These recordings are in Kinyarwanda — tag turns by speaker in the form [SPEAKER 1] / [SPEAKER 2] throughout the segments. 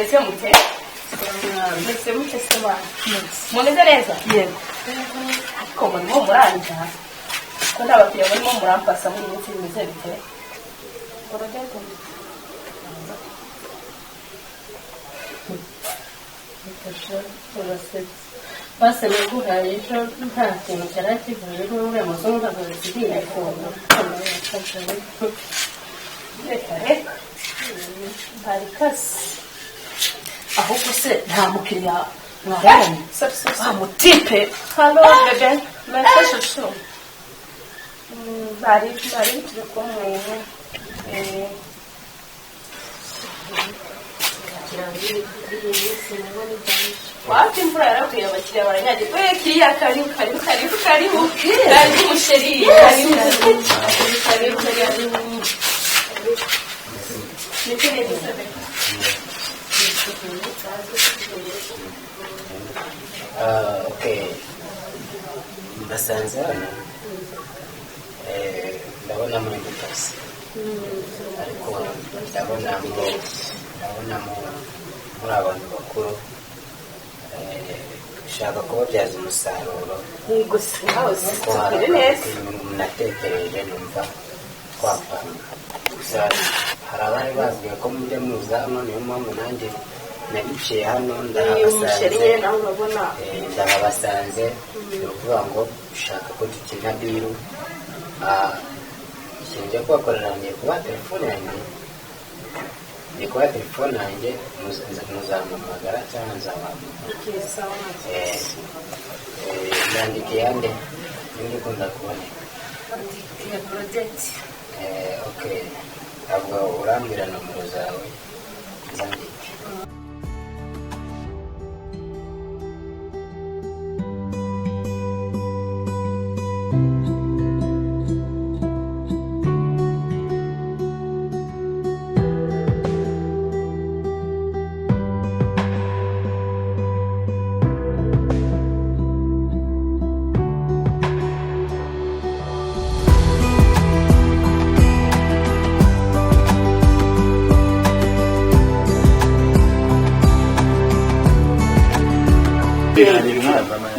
[SPEAKER 1] mumeze mute mumeze mute sema mumeze neza yego ariko murimo muranja ko ndabakiriye murimo murampasa muri minsi mumeze bite uragenda Basi naguha ejo nta kintu cyari kivuyeho uriya muzungu ntabwo bisigaye kumva reka hari kasi ahubwo se nta mukiriya mwabonye mutipe halo bebe message show bari turi kumwe wapi imvura yarakuye abakiriya baranyagirwa kiriya karibu umusheri karibu
[SPEAKER 2] okay basanze hano ndabona muri gutasi ariko ndabona muri abantu bakuru ushaka kubabyaza umusaruro
[SPEAKER 1] yego sinawuzi tukiri neza
[SPEAKER 2] natekereje numva twapanga gusa hari abari bazwiye ko mujya muza hano niyo mpamvu nanjye nabiciye hano ndababasanze ni ukuvuga ngo ushaka ko dukina biru ikintu cyo kubakorera ngiye kuba telefone yanjye muzampamagara cyangwa nzabahamagara yandike yande nindi ukunda kuboneka okay ntabwo urambwira nomero zawe zandike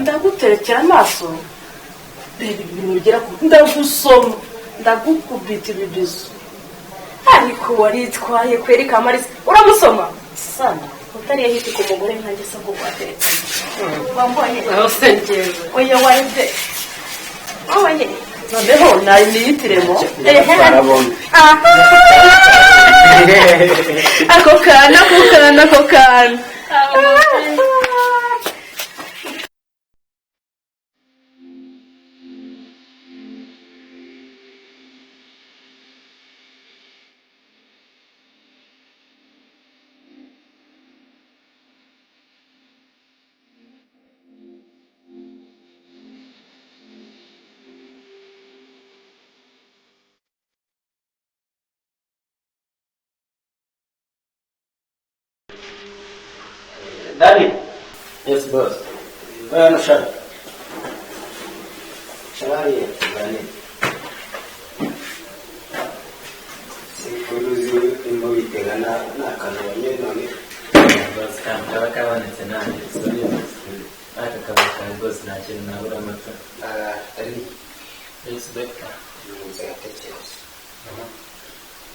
[SPEAKER 1] ndaguterekera amaso reba ibintu bigera ku ndagusoma ndagukubita ibibizo ariko waritwaye kwereka amarisi uramusoma sana utariye hiti ku mugore nkanjye se ngo wateretse wambonye oya waribye wabonye noneho nari niyitiremo ako kana
[SPEAKER 2] Danny? Yes, boss. No, shut. Shall I hear, Danny? Sikuruzi imubitega na kanonye none. Boss, kaba kabonetse nanjye. Aka kabaka boss nakiri nabura amata. Ari. Yes, doctor. Muzatekereza.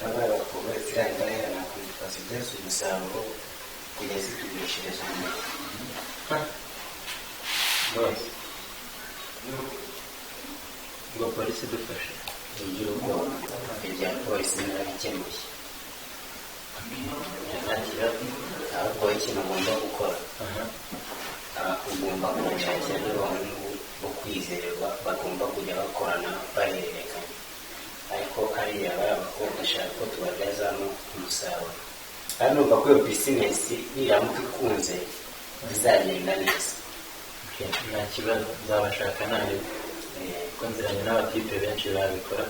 [SPEAKER 2] Abara kuba tsirangaya na kumfasiteza umusaruro kugeza tubishiriza mu boss ngo polisi dufashe ugira ubwoba ibya polisi narabikemuye ahubwo ikintu ugomba gukora ugomba gushakira n'abantu bo kwizerwa bagomba kujya bakorana bahererekanya ariko ariya bari abakobwa ashaka ko tubabyazamo umusaruro kandi numva ko iyo bizinesi niramuka ikunze bizagenda neza nta kibazo nzabashaka nawe ko nziranye n'abatipe benshi babikora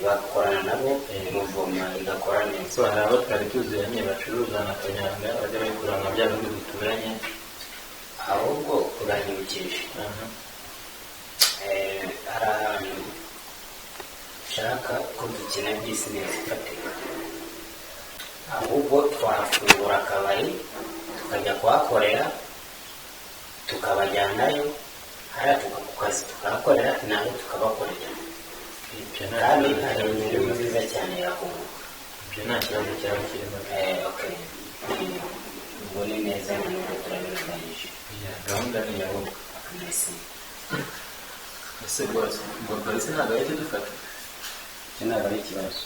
[SPEAKER 2] bakorana nabo muvoma igakora neza hari abo twari tuziranye bacuruza na kanyanga bajya babikora nka bya bindi duturanye ahubwo uranyibukije hari ahantu ushaka ko dukina bizinesi ifatika ahubwo twafungura akabari tukajya kuhakorera tukabajyanayo hariya ku kazi tukahakorera nabo tukabakorera kandi hari inyungu nziza cyane yakunguka
[SPEAKER 3] ibyo nta kibazo cyaba kirimo
[SPEAKER 2] ubwo ni neza n'ubwo turabirangije
[SPEAKER 3] gahunda ni iya wowe
[SPEAKER 2] merci
[SPEAKER 3] ese rwose ngo polisi ntabwo yahita idufata
[SPEAKER 2] icyo ntabwo ari ikibazo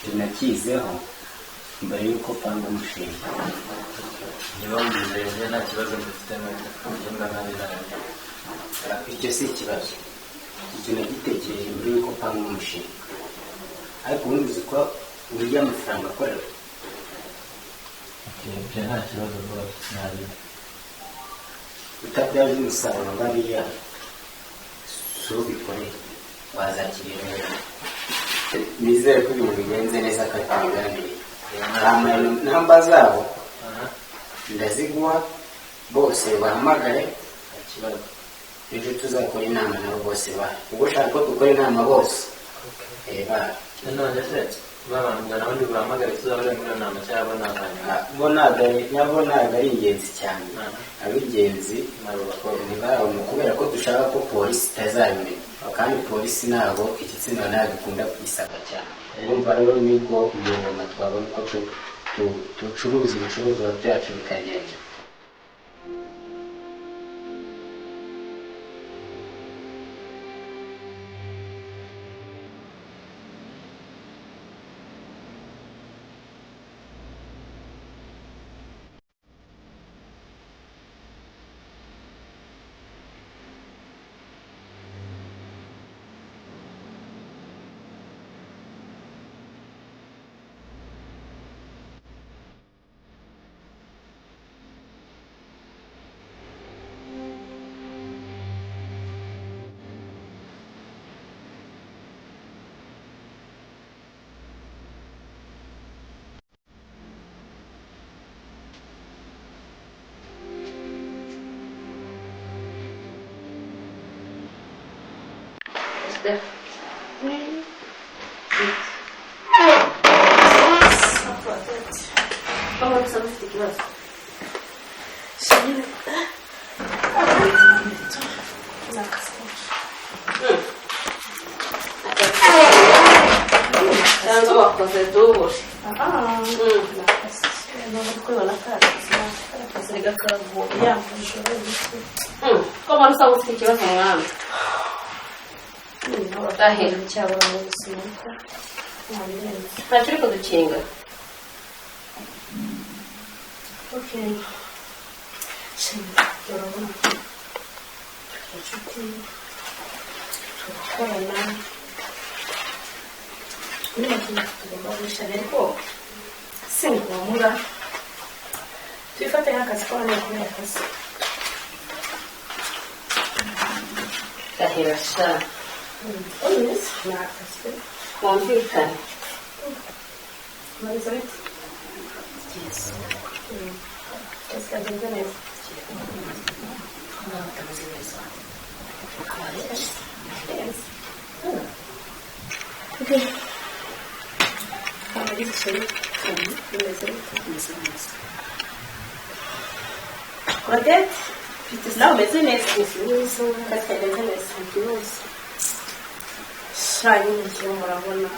[SPEAKER 2] tunakizeho mbere y'uko panga umushinga
[SPEAKER 3] niba wizeye nta kibazo dufite n'ugenda nabi nabi
[SPEAKER 2] icyo si ikibazo icyo nagitekereje mbere y'uko panga umushinga ariko ubundi uzi ko urya amafaranga akorera
[SPEAKER 3] ibyo nta kibazo rwose nabi
[SPEAKER 2] utabyaje umusaruro bariya si ubikoreye wazakirira neza nizere ko ibintu bigenze neza kandi tubiganiriye namba zabo ndaziguha bose bahamagare
[SPEAKER 3] nta kibazo
[SPEAKER 2] ejo tuzakora inama nabo bose bahari ubwo ushaka ko dukora inama bose bahari
[SPEAKER 3] none se babambwa n'abandi bahamagare tuzabure muri iyo nama cyangwa
[SPEAKER 2] bo ntabwo ari ingenzi cyane ab'ingenzi ni barabona kubera ko dushaka ko polisi itazabimenya kandi polisi ntabwo igitsina ntabwo ikunda kuyisaka cyane urumva rero nibwo umuntu twabona ko ducuruza ibicuruzwa byacu bikagenda
[SPEAKER 1] Steph. Vamos a ver si vas. Tanto wakoze dubushe. Como não sabe o que vai falar? Tá rindo, tchau, tá tira quando tinga. Ok. Sim, eu não vou. Sim, vamos mudar. Tu vai ter a casa para minha casa. Tá relaxando. Olha isso, nada. Como fica? Mais ou menos. Isso. Esse é bem bonito. Não, tá mais ou menos. Ok. Olha isso aí. Beleza. Quanto? Não, mas é nesse. Isso. Mas é nesse. Saindo de uma maravilha.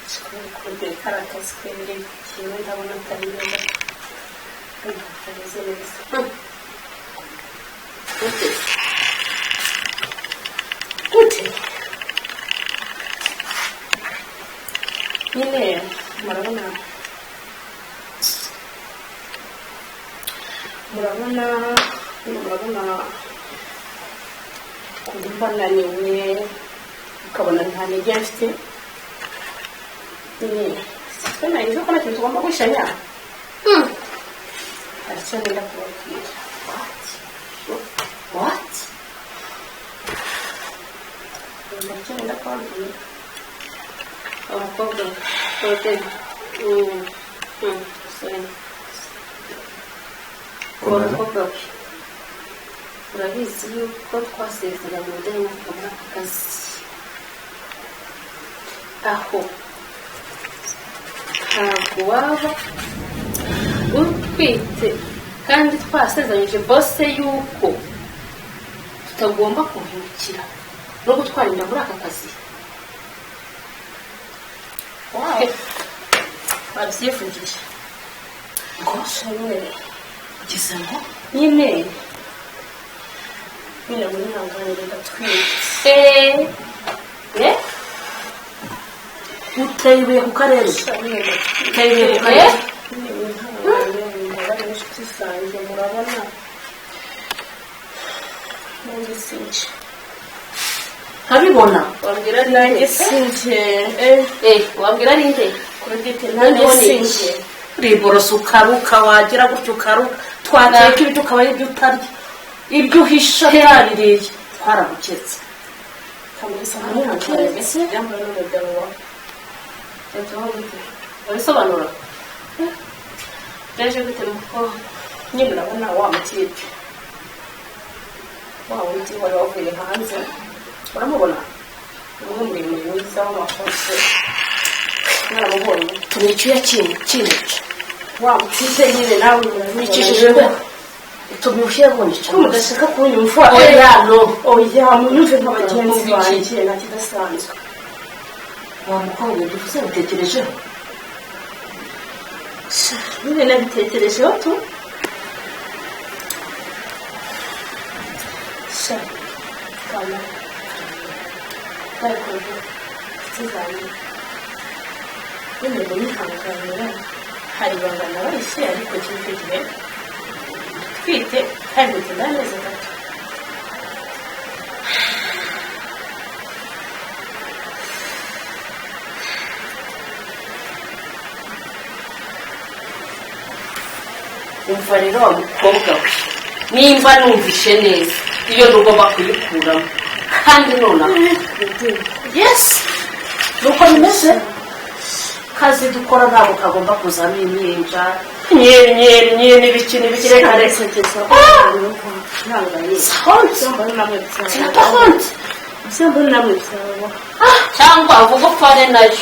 [SPEAKER 1] Escolhi caracas que ele tinha e estava na cadeira. Fazer isso. Tudo. Ele maravilha. Maravilha. Kumbana niwe ukabona nta nige mfite sena izo kana kintu ngomba kwishanya aracyanira kubwira what aracyanira kubwira abakobwa kote sena abakobwa urabizi yuko twasezeranye ndetse no kubona akazi aho ntabwo waba utwite kandi twasezeranyije bose yuko tutagomba kuhindukira no gutwara inda muri aka kazi. Babyivugisha ngo ugeze ngo nyine muri ntanganire ndatwite.
[SPEAKER 4] uteye ibuye ku karere uteye ibuye ku karere
[SPEAKER 1] inshuti zanjye murabona nanjye sinje
[SPEAKER 4] nkabibona
[SPEAKER 1] wambwira nanjye sinje wambwira ari nde kurudite
[SPEAKER 4] nanjye sinje riborosa ukaruka wagira gutyo ukaruka twateka ibyo ukaba ari ibyo utarya ibyo uhisha yaririye twaraguketse
[SPEAKER 1] kamurisa n'umwana mbese yambaye n'umugabo wawe
[SPEAKER 4] abisobanura
[SPEAKER 1] byaje gute nuko nyine urabona wa mutipe wa wundi wari wavuye hanze uramubona umwe muremure mwiza w'amafoto naramubonye
[SPEAKER 4] tumwicyuya kinyica
[SPEAKER 1] wa mutipe nyine nawe
[SPEAKER 4] wicishijweho tumwishyuye bunyica
[SPEAKER 1] ko mudashaka kunyumva oya munyumve nk'abagenzi banjye nta kidasanzwe
[SPEAKER 4] wa mukobwa bivuze bitekerejeho
[SPEAKER 1] nyine nabitekerejeho tu sha kama ariko tuzanye nyine nihanganira hari bangana bahise ariko cy'icyo gihe twite kandi tunaneze gato
[SPEAKER 4] umva rero wa mukobwa we nimba numvishe neza iyo ntugomba kuyikuramo kandi nonaha yesi nuko bimeze kazi dukora ntabwo kagomba kuzamo impinja nyeri n'ibiki reka reka
[SPEAKER 1] cyangwa
[SPEAKER 4] cyangwa vuga upfane nayo